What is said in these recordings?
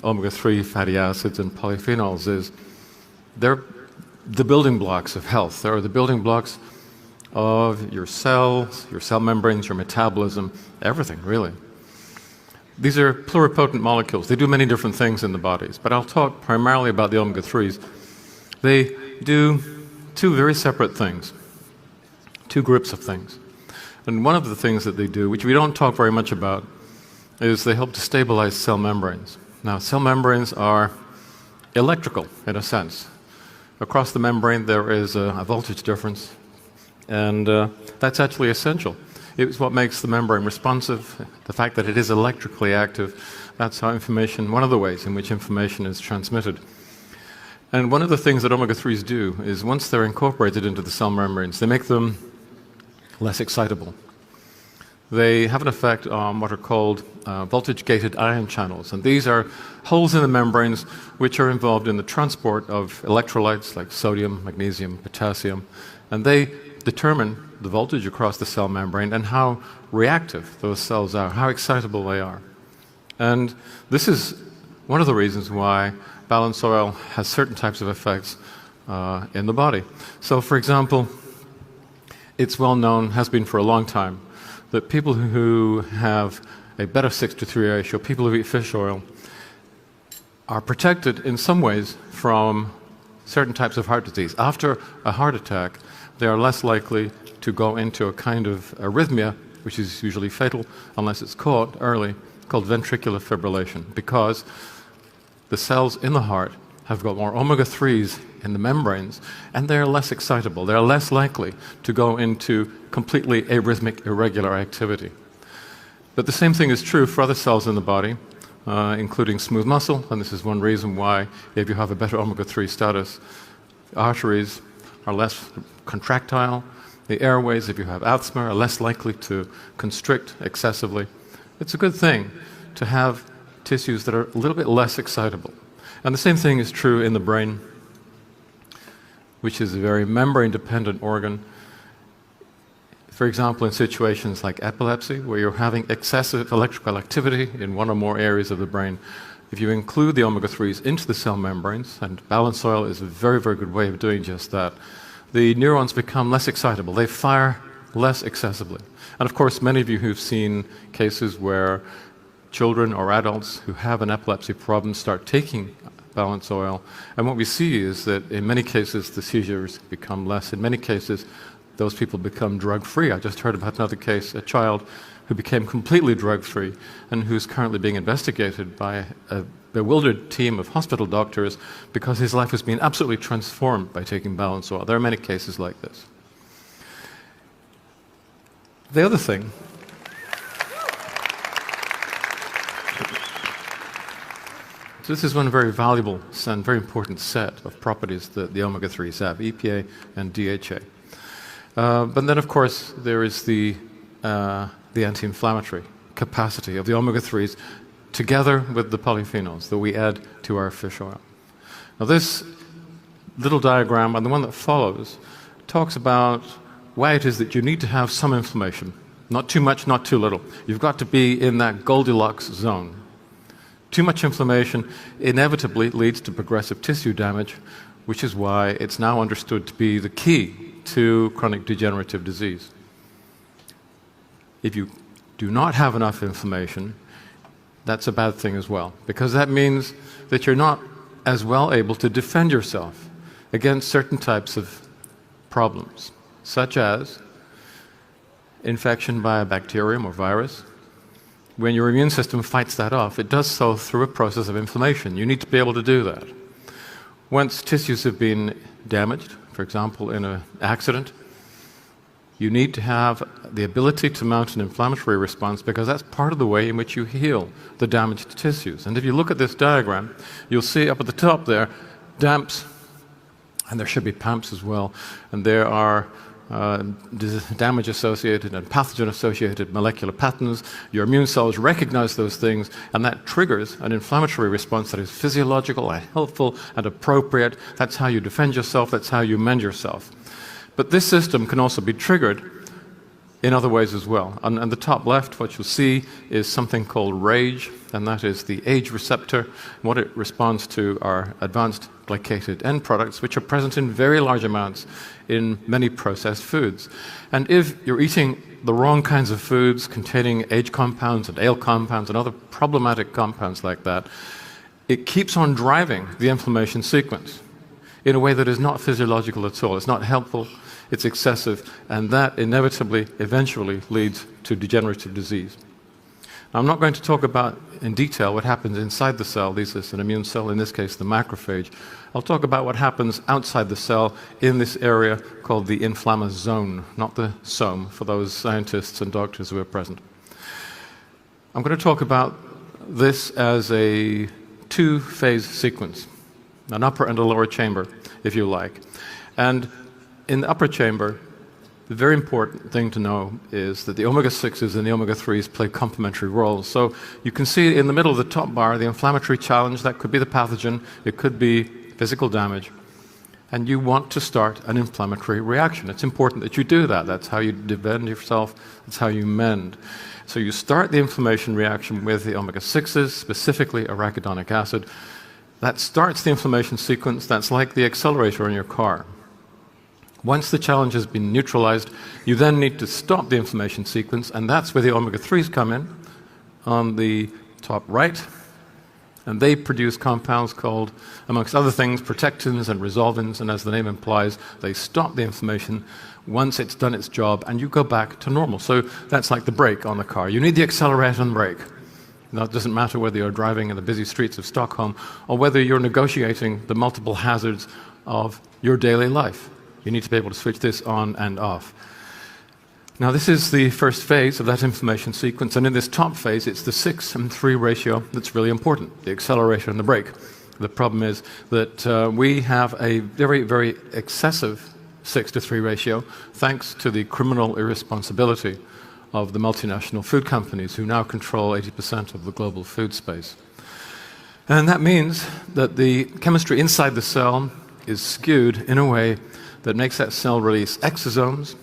omega-3 fatty acids and polyphenols is they're the building blocks of health. They're the building blocks of your cells, your cell membranes, your metabolism, everything, really. These are pluripotent molecules. They do many different things in the bodies, but I'll talk primarily about the omega-3s. They do two very separate things, two groups of things. And one of the things that they do, which we don't talk very much about, is they help to stabilize cell membranes. Now, cell membranes are electrical, in a sense. Across the membrane, there is a voltage difference, and that's actually essential. It's what makes the membrane responsive, the fact that it is electrically active. That's how information, one of the ways in which information is transmitted. And one of the things that omega-3s do is once they're incorporated into the cell membranes, they make them less excitable. They have an effect on what are called voltage-gated ion channels. And these are holes in the membranes which are involved in the transport of electrolytes like sodium, magnesium, potassium. And they determine the voltage across the cell membrane and how reactive those cells are, how excitable they are. And this is one of the reasons why balanced oil has certain types of effects in the body. So, for example, it's well known, has been for a long time, that people who have a better 6-to-3 ratio, people who eat fish oil, are protected in some ways from certain types of heart disease. After a heart attack, they are less likely to go into a kind of arrhythmia, which is usually fatal unless it's caught early, called ventricular fibrillation, because the cells in the heart have got more omega-3s in the membranes, and they're less excitable. They're less likely to go into completely arrhythmic, irregular activity. But the same thing is true for other cells in the body, including smooth muscle, and this is one reason why, if you have a better omega-3 status, arteries are less contractile. The airways, if you have asthma, are less likely to constrict excessively. It's a good thing to have tissues that are a little bit less excitable. And the same thing is true in the brain, which is a very membrane-dependent organ. For example, in situations like epilepsy, where you're having excessive electrical activity in one or more areas of the brain, if you include the omega-3s into the cell membranes, and balanced oil is a very, very good way of doing just that, the neurons become less excitable. They fire less excessively. And of course, many of you who've seen cases where children or adults who have an epilepsy problem start taking balanced oil, and what we see is that in many cases the seizures become less. In many cases, those people become drug-free. I just heard about another case, a child who became completely drug-free and who's currently being investigated by a bewildered team of hospital doctors because his life has been absolutely transformed by taking balanced oil. There are many cases like this. The other thing this is one very valuable and very important set of properties that the omega-3s have, EPA and DHA. But then, of course, there is the anti-inflammatory capacity of the omega-3s together with the polyphenols that we add to our fish oil. Now, this little diagram, and the one that follows, talks about why it is that you need to have some inflammation. Not too much, not too little. You've got to be in that Goldilocks zone. Too much inflammation inevitably leads to progressive tissue damage, which is why it's now understood to be the key to chronic degenerative disease. If you do not have enough inflammation, that's a bad thing as well, because that means that you're not as well able to defend yourself against certain types of problems, such as infection by a bacterium or virus. When your immune system fights that off, it does so through a process of inflammation. You need to be able to do that. Once tissues have been damaged, for example, in an accident, you need to have the ability to mount an inflammatory response because that's part of the way in which you heal the damaged tissues. And if you look at this diagram, you'll see up at the top there, DAMPs, and there should be PAMPs as well, and there are damage-associated and pathogen-associated molecular patterns. Your immune cells recognize those things, and that triggers an inflammatory response that is physiological and helpful and appropriate. That's how you defend yourself. That's how you mend yourself. But this system can also be triggered in other ways as well. And the top left, what you'll see is something called RAGE, and that is the age receptor. What it responds to are advanced glycated end products, which are present in very large amounts in many processed foods. And if you're eating the wrong kinds of foods containing age compounds and ale compounds and other problematic compounds like that, it keeps on driving the inflammation sequence in a way that is not physiological at all. It's not helpful, it's excessive, and that inevitably, eventually leads to degenerative disease. Now, I'm not going to talk about in detail what happens inside the cell. This is an immune cell, in this case the macrophage. I'll talk about what happens outside the cell in this area called the inflammasome, not the some, for those scientists and doctors who are present. I'm going to talk about this as a two-phase sequence, an upper and a lower chamber, if you like. And in the upper chamber, the very important thing to know is that the omega-6s and the omega-3s play complementary roles. So you can see in the middle of the top bar the inflammatory challenge. That could be the pathogen, it could be physical damage, and you want to start an inflammatory reaction. It's important that you do that. That's how you defend yourself, that's how you mend. So you start the inflammation reaction with the omega-6s, specifically arachidonic acid. That starts the inflammation sequence. That's like the accelerator in your car. Once the challenge has been neutralized, you then need to stop the inflammation sequence, and that's where the omega-3s come in on the top right. And they produce compounds called, amongst other things, protectins and resolvins, and as the name implies, they stop the inflammation once it's done its job, and you go back to normal. So that's like the brake on the car. You need the accelerator and brake. Now, it doesn't matter whether you're driving in the busy streets of Stockholm or whether you're negotiating the multiple hazards of your daily life. You need to be able to switch this on and off. Now, this is the first phase of that inflammation sequence, and in this top phase, it's the 6:3 ratio that's really important, the accelerator and the brake. The problem is that we have a very, very excessive 6:3 ratio, thanks to the criminal irresponsibility of the multinational food companies who now control 80% of the global food space. And that means that the chemistry inside the cell is skewed in a way that makes that cell release exosomes,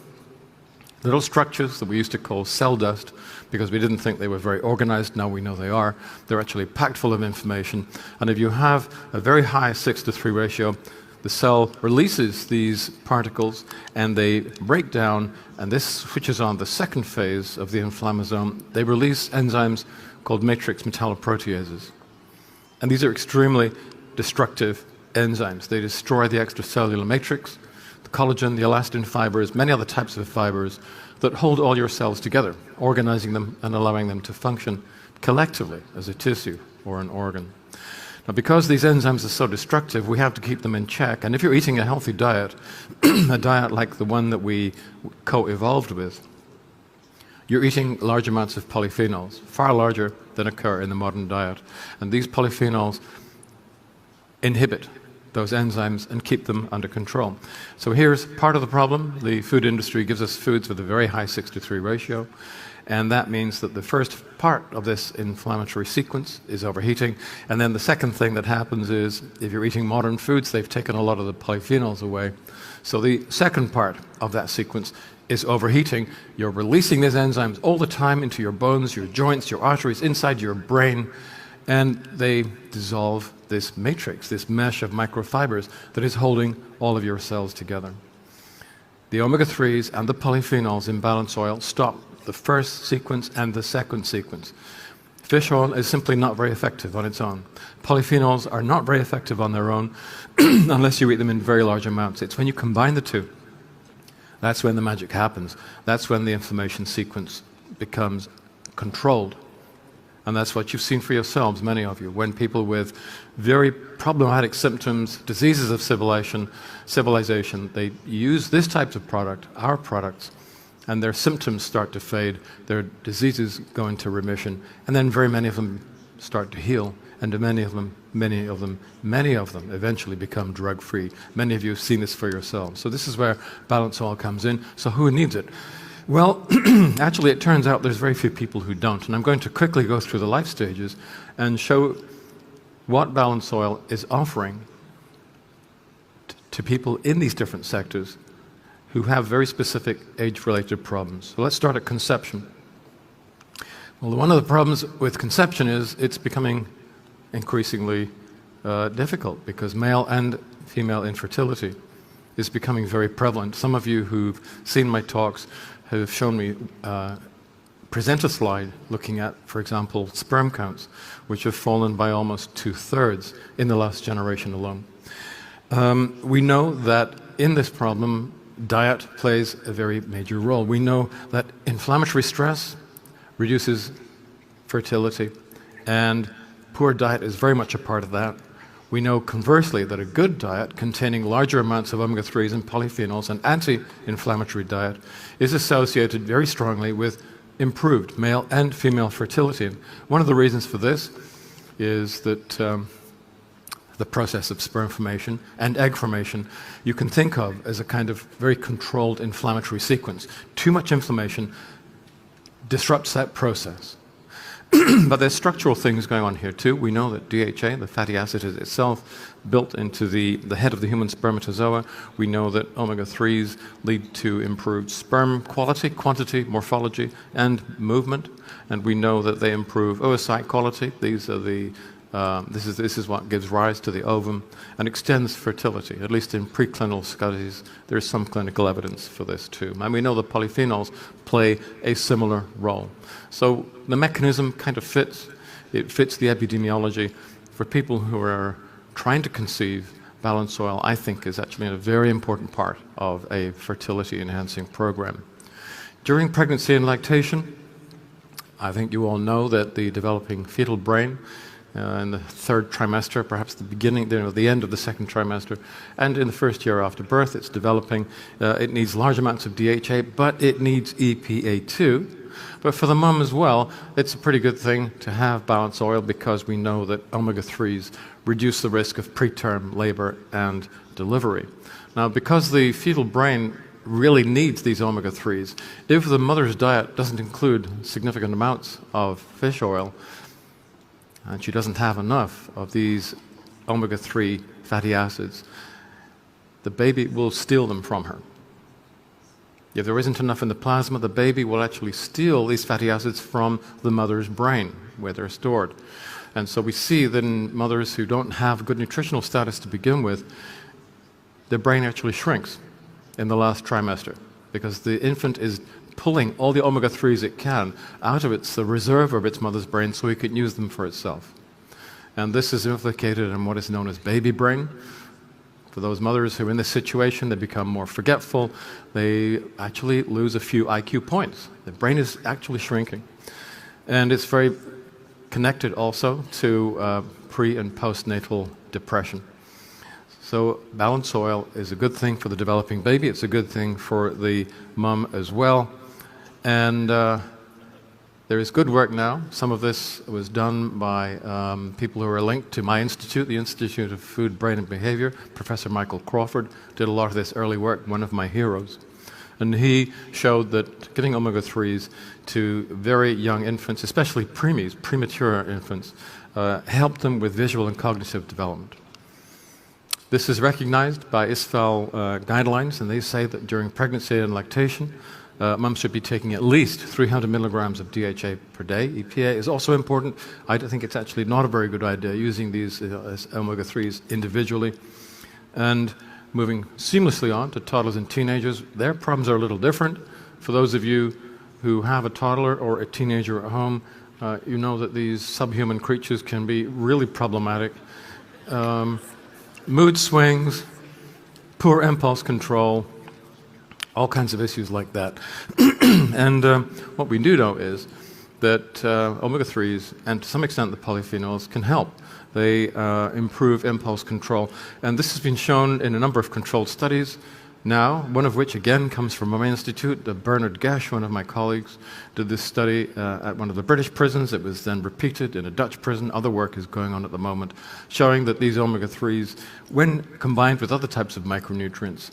little structures that we used to call cell dust because we didn't think they were very organized. Now we know they are. They're actually packed full of information. And if you have a very high 6:3 ratio, the cell releases these particles and they break down, and this switches on the second phase of the inflammasome. They release enzymes called matrix metalloproteases. And these are extremely destructive enzymes. They destroy the extracellular matrix, the collagen, the elastin fibers, many other types of fibers that hold all your cells together, organizing them and allowing them to function collectively as a tissue or an organ. Now, because these enzymes are so destructive, we have to keep them in check. And if you're eating a healthy diet, a diet like the one that we co-evolved with, you're eating large amounts of polyphenols, far larger than occur in the modern diet. And these polyphenols inhibit those enzymes and keep them under control. So here's part of the problem. The food industry gives us foods with a very high 6:3 ratio, and that means that the first part of this inflammatory sequence is overheating, and then the second thing that happens is if you're eating modern foods, they've taken a lot of the polyphenols away. So the second part of that sequence is overheating. You're releasing these enzymes all the time into your bones, your joints, your arteries, inside your brain, and they dissolve this matrix, this mesh of microfibers that is holding all of your cells together. The omega-3s and the polyphenols in balance oil stop the first sequence and the second sequence. Fish oil is simply not very effective on its own. Polyphenols are not very effective on their own unless you eat them in very large amounts. It's when you combine the two, that's when the magic happens. That's when the inflammation sequence becomes controlled. And that's what you've seen for yourselves, many of you, when people with very problematic symptoms, diseases of civilization, they use this type of product, our products, and their symptoms start to fade, their diseases go into remission, and then very many of them start to heal, and many of them eventually become drug-free. Many of you have seen this for yourselves. So this is where balance oil comes in. So who needs it? Well, actually, it turns out there's very few people who don't, and I'm going to quickly go through the life stages and show what balance oil is offering to people in these different sectors who have very specific age-related problems. So let's start at conception. Well, one of the problems with conception is it's becoming increasingly difficult because male and female infertility is becoming very prevalent. Some of you who've seen my talks have shown me present a slide looking at, for example, sperm counts, which have fallen by almost 2/3 in the last generation alone. We know that in this problem, diet plays a very major role. We know that inflammatory stress reduces fertility, and poor diet is very much a part of that. We know conversely that a good diet containing larger amounts of omega-3s and polyphenols, an anti-inflammatory diet, is associated very strongly with improved male and female fertility. And one of the reasons for this is that the process of sperm formation and egg formation you can think of as a kind of very controlled inflammatory sequence. Too much inflammation disrupts that process. But there's structural things going on here too. We know that DHA, the fatty acid, is itself built into the head of the human spermatozoa. We know that omega-3s lead to improved sperm quality, quantity, morphology, and movement. And we know that they improve oocyte quality. These are the this is what gives rise to the ovum and extends fertility. At least in preclinical studies, there's some clinical evidence for this too. And we know the polyphenols play a similar role. So the mechanism kind of fits. It fits the epidemiology. For people who are trying to conceive, balanced soil, I think, is actually a very important part of a fertility-enhancing program. During pregnancy and lactation, I think you all know that the developing fetal brain in the third trimester, perhaps the beginning, the end of the second trimester, and in the first year after birth, it's developing. It needs large amounts of DHA, but it needs EPA too. But for the mum as well, it's a pretty good thing to have balanced oil because we know that omega-3s reduce the risk of preterm labor and delivery. Now, because the fetal brain really needs these omega-3s, if the mother's diet doesn't include significant amounts of fish oil, and she doesn't have enough of these omega-3 fatty acids, the baby will steal them from her. If there isn't enough in the plasma, the baby will actually steal these fatty acids from the mother's brain, where they're stored. And so we see that in mothers who don't have good nutritional status to begin with, their brain actually shrinks in the last trimester because the infant is pulling all the omega-3s it can out of the reserve of its mother's brain so it can use them for itself. And this is implicated in what is known as baby brain. For those mothers who are in this situation, they become more forgetful. They actually lose a few IQ points. The brain is actually shrinking. And it's very connected also to pre- and postnatal depression. So balanced soil is a good thing for the developing baby. It's a good thing for the mum as well. And there is good work now. Some of this was done by people who are linked to my institute, the Institute of Food, Brain and Behavior. Professor Michael Crawford did a lot of this early work, one of my heroes. And he showed that giving omega-3s to very young infants, especially preemies, premature infants, helped them with visual and cognitive development. This is recognized by ISFAL guidelines, and they say that during pregnancy and lactation, mums should be taking at least 300 milligrams of DHA per day. EPA is also important. I think it's actually not a very good idea using these omega-3s individually. And moving seamlessly on to toddlers and teenagers, their problems are a little different. For those of you who have a toddler or a teenager at home, you know that these subhuman creatures can be really problematic. Mood swings, poor impulse control, all kinds of issues like that. And what we do know is that omega-3s, and to some extent the polyphenols, can help. They improve impulse control. And this has been shown in a number of controlled studies now, one of which again comes from my institute. Bernard Gesh, one of my colleagues, did this study at one of the British prisons. It was then repeated in a Dutch prison. Other work is going on at the moment, showing that these omega-3s, when combined with other types of micronutrients,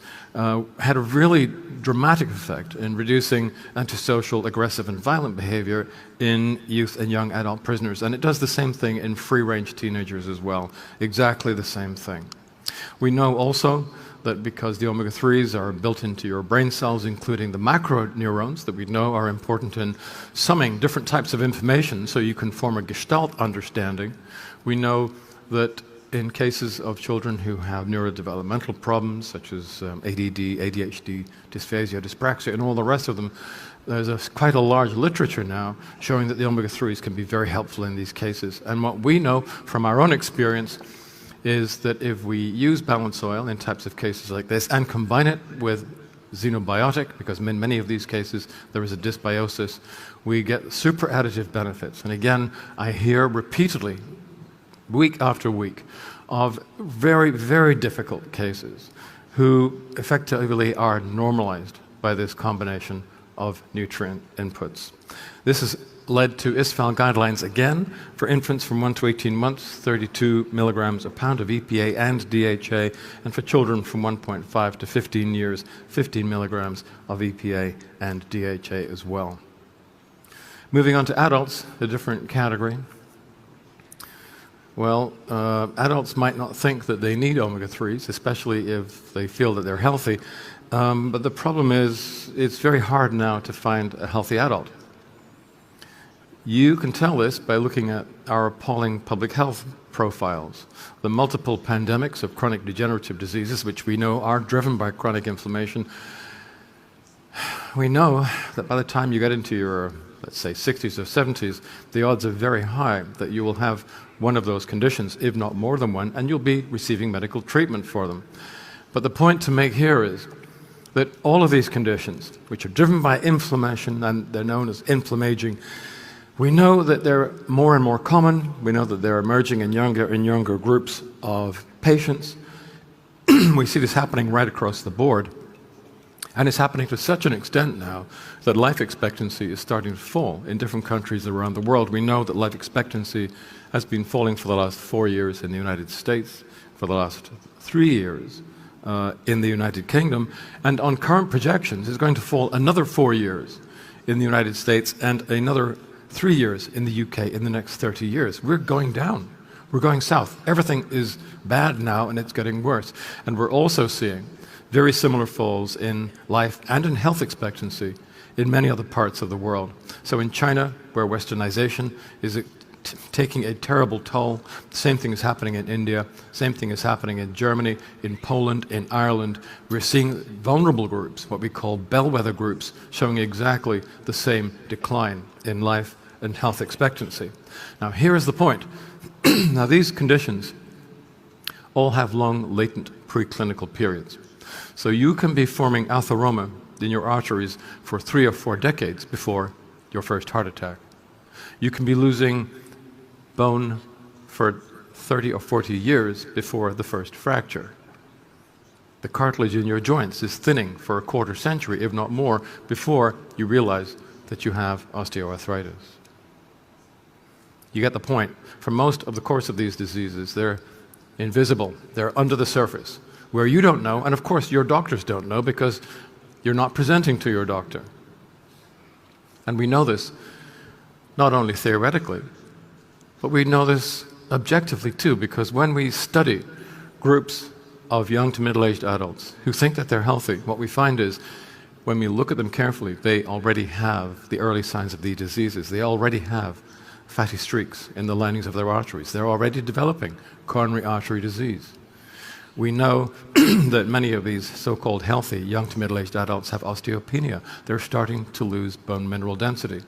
had a really dramatic effect in reducing antisocial, aggressive, and violent behavior in youth and young adult prisoners. And it does the same thing in free-range teenagers as well, exactly the same thing. We know also that because the omega-3s are built into your brain cells, including the macroneurons that we know are important in summing different types of information so you can form a gestalt understanding, we know that in cases of children who have neurodevelopmental problems such as ADD, ADHD, dysphasia, dyspraxia, and all the rest of them, there's quite a large literature now showing that the omega-3s can be very helpful in these cases. And what we know from our own experience is that if we use balance oil in types of cases like this and combine it with xenobiotic, because in many of these cases there is a dysbiosis, we get super additive benefits. And again, I hear repeatedly, week after week, of very, very difficult cases who effectively are normalized by this combination of nutrient inputs. This has led to ISFAL guidelines again for infants from 1 to 18 months, 32 milligrams a pound of EPA and DHA, and for children from 1.5 to 15 years, 15 milligrams of EPA and DHA as well. Moving on to adults, a different category. Well, adults might not think that they need omega-3s, especially if they feel that they're healthy, but the problem is it's very hard now to find a healthy adult. You can tell this by looking at our appalling public health profiles. The multiple pandemics of chronic degenerative diseases, which we know are driven by chronic inflammation. We know that by the time you get into your, let's say, 60s or 70s, the odds are very high that you will have one of those conditions, if not more than one, and you'll be receiving medical treatment for them. But the point to make here is that all of these conditions, which are driven by inflammation, and they're known as inflammaging, we know that they're more and more common. We know that they're emerging in younger groups of patients. We see this happening right across the board. And it's happening to such an extent now that life expectancy is starting to fall in different countries around the world. We know that life expectancy has been falling for the last 4 years in the United States, for the last 3 years in the United Kingdom, and on current projections is going to fall another 4 years in the United States and another 3 years in the UK in the next 30 years. We're going down. We're going south. Everything is bad now and it's getting worse. And we're also seeing very similar falls in life and in health expectancy in many other parts of the world. So in China, where westernization is taking a terrible toll, the same thing is happening in India, same thing is happening in Germany, in Poland, in Ireland. We're seeing vulnerable groups, what we call bellwether groups, showing exactly the same decline in life and health expectancy. Now here is the point. Now these conditions all have long latent preclinical periods. So you can be forming atheroma in your arteries for 3 or 4 decades before your first heart attack. You can be losing bone for 30 or 40 years before the first fracture. The cartilage in your joints is thinning for a quarter century, if not more, before you realize that you have osteoarthritis. You get the point. For most of the course of these diseases, they're invisible. They're under the surface, where you don't know, and of course your doctors don't know because you're not presenting to your doctor. And we know this not only theoretically, but we know this objectively too, because when we study groups of young to middle-aged adults who think that they're healthy, what we find is when we look at them carefully, they already have the early signs of these diseases. They already have fatty streaks in the linings of their arteries. They're already developing coronary artery disease. We know that many of these so-called healthy young to middle-aged adults have osteopenia. They're starting to lose bone mineral density.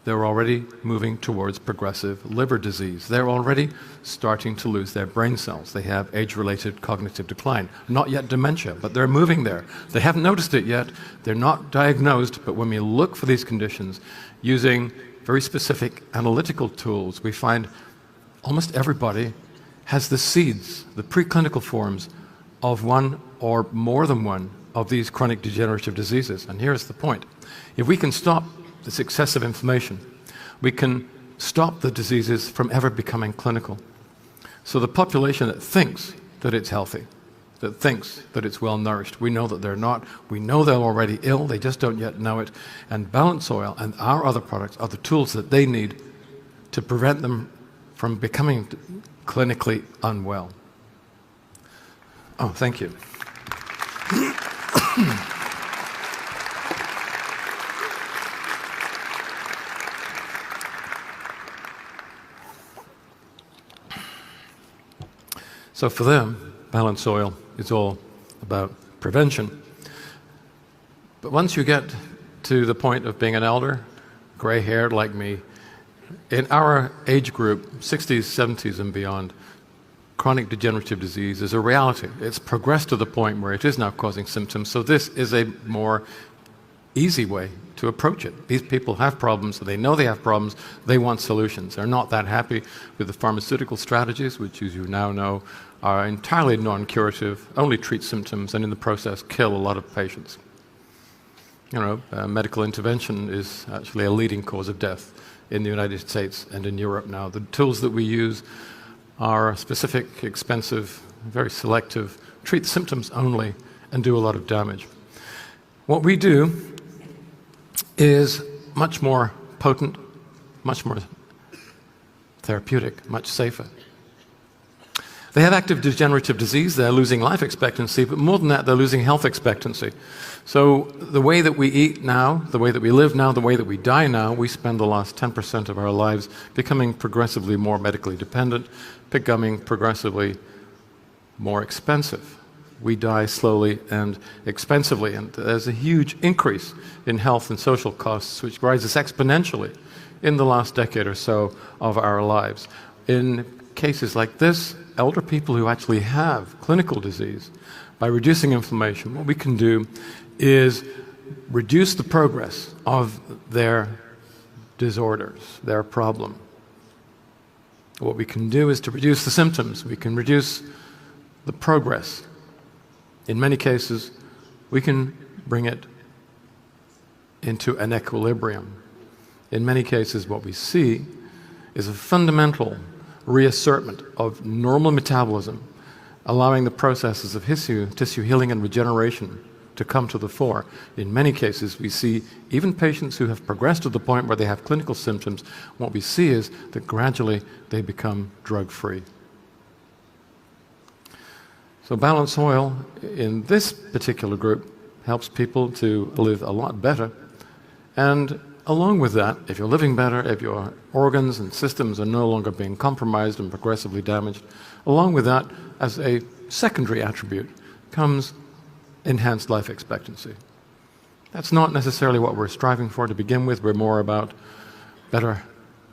They're already moving towards progressive liver disease. They're already starting to lose their brain cells. They have age-related cognitive decline. Not yet dementia, but they're moving there. They haven't noticed it yet. They're not diagnosed, but when we look for these conditions using very specific analytical tools, we find almost everybody has the seeds, the preclinical forms of one or more than one of these chronic degenerative diseases. And here's the point. If we can stop this excessive inflammation, we can stop the diseases from ever becoming clinical. So the population that thinks that it's healthy, that thinks that it's well nourished, we know that they're not. We know they're already ill, they just don't yet know it. And Balance Oil and our other products are the tools that they need to prevent them from becoming clinically unwell. Oh, thank you. So for them, Balance Oil is all about prevention. But once you get to the point of being an elder, gray-haired like me, in our age group, 60s, 70s and beyond, chronic degenerative disease is a reality. It's progressed to the point where it is now causing symptoms, so this is a more easy way to approach it. These people have problems, they know they have problems, they want solutions. They're not that happy with the pharmaceutical strategies, which, as you now know, are entirely non-curative, only treat symptoms, and in the process kill a lot of patients. You know, medical intervention is actually a leading cause of death in the United States and in Europe now. The tools that we use are specific, expensive, very selective, treat symptoms only, and do a lot of damage. What we do is much more potent, much more therapeutic, much safer. They have active degenerative disease, they're losing life expectancy, but more than that, they're losing health expectancy. So the way that we eat now, the way that we live now, the way that we die now, we spend the last 10% of our lives becoming progressively more medically dependent, becoming progressively more expensive. We die slowly and expensively, and there's a huge increase in health and social costs, which rises exponentially in the last decade or so of our lives. In cases like this, elder people who actually have clinical disease, by reducing inflammation, what we can do is reduce the progress of their disorders, their problem. What we can do is to reduce the symptoms. We can reduce the progress. In many cases, we can bring it into an equilibrium. In many cases, what we see is a fundamental reassertment of normal metabolism, allowing the processes of tissue healing and regeneration to come to the fore. In many cases, we see even patients who have progressed to the point where they have clinical symptoms, what we see is that gradually they become drug-free. So Balance Oil, in this particular group, helps people to live a lot better. And along with that, if you're living better, if your organs and systems are no longer being compromised and progressively damaged, along with that, as a secondary attribute, comes enhanced life expectancy. That's not necessarily what we're striving for to begin with. We're more about better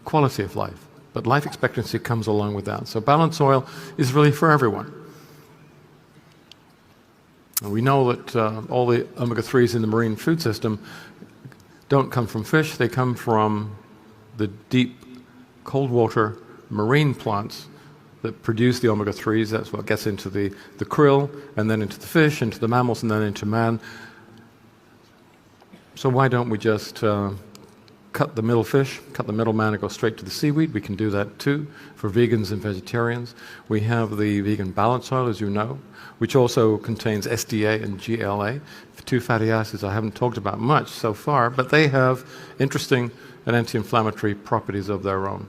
quality of life. But life expectancy comes along with that. So Balance Oil is really for everyone. And we know that all the omega-3s in the marine food system don't come from fish, they come from the deep cold water marine plants that produce the omega-3s. That's what gets into the krill, and then into the fish, into the mammals, and then into man. So why don't we just cut the middle fish, cut the middleman, and go straight to the seaweed? We can do that too for vegans and vegetarians. We have the vegan Balance Oil, as you know, which also contains SDA and GLA, two fatty acids I haven't talked about much so far, but they have interesting and anti-inflammatory properties of their own.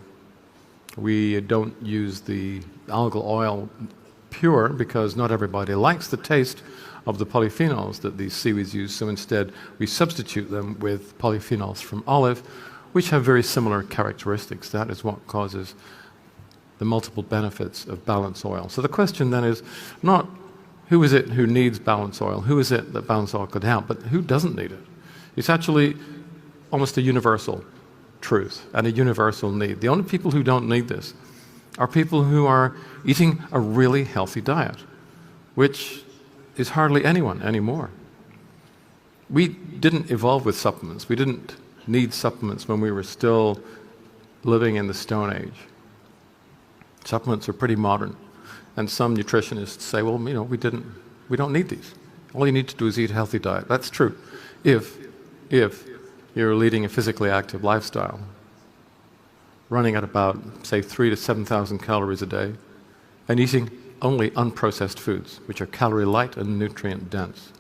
We don't use the algal oil pure because not everybody likes the taste of the polyphenols that these seaweeds use, so instead we substitute them with polyphenols from olive, which have very similar characteristics. That is what causes the multiple benefits of Balance Oil. So the question then is not who is it who needs Balance Oil, who is it that Balance Oil could help, but who doesn't need it? It's actually almost a universal truth and a universal need. The only people who don't need this are people who are eating a really healthy diet, which is hardly anyone anymore. We didn't evolve with supplements. We didn't need supplements when we were still living in the Stone Age. Supplements are pretty modern. And some nutritionists say, well, you know, we don't need these. All you need to do is eat a healthy diet. That's true. If you're leading a physically active lifestyle, running at about, say, 3,000 to 7,000 calories a day, and eating only unprocessed foods, which are calorie light and nutrient dense.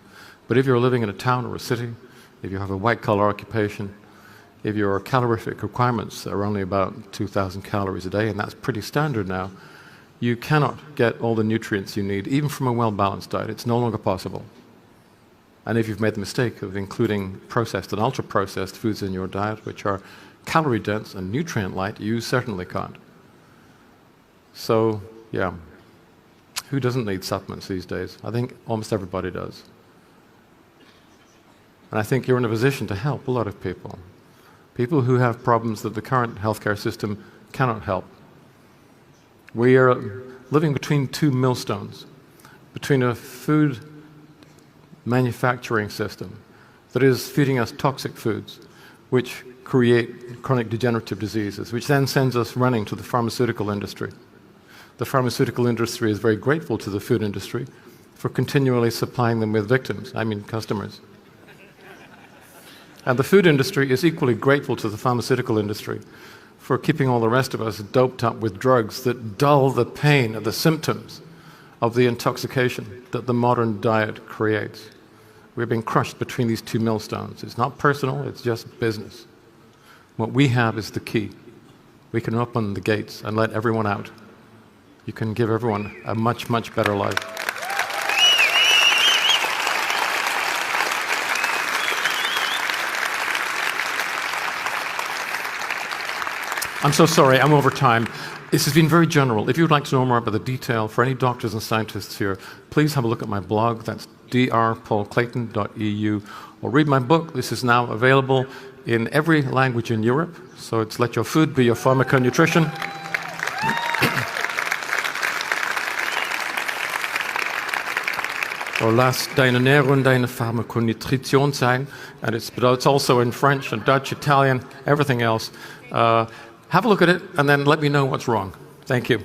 But if you're living in a town or a city, if you have a white-collar occupation, if your calorific requirements are only about 2,000 calories a day, and that's pretty standard now, you cannot get all the nutrients you need, even from a well-balanced diet. It's no longer possible. And if you've made the mistake of including processed and ultra-processed foods in your diet, which are calorie-dense and nutrient-light, you certainly can't. So, yeah, who doesn't need supplements these days? I think almost everybody does. And I think you're in a position to help a lot of people. People who have problems that the current healthcare system cannot help. We are living between two millstones, between a food manufacturing system that is feeding us toxic foods, which create chronic degenerative diseases, which then sends us running to the pharmaceutical industry. The pharmaceutical industry is very grateful to the food industry for continually supplying them with victims, customers. And the food industry is equally grateful to the pharmaceutical industry for keeping all the rest of us doped up with drugs that dull the pain and the symptoms of the intoxication that the modern diet creates. We're being crushed between these two millstones. It's not personal, it's just business. What we have is the key. We can open the gates and let everyone out. You can give everyone a much, much better life. I'm so sorry, I'm over time. This has been very general. If you would like to know more about the detail, for any doctors and scientists here, please have a look at my blog. That's drpaulclayton.eu. Or read my book. This is now available in every language in Europe. So it's Let Your Food Be Your Pharmaconutrition. Or Lass deine Ernährung deine Pharmakonutrition sein. And it's also in French and Dutch, Italian, everything else. Have a look at it, and then let me know what's wrong. Thank you.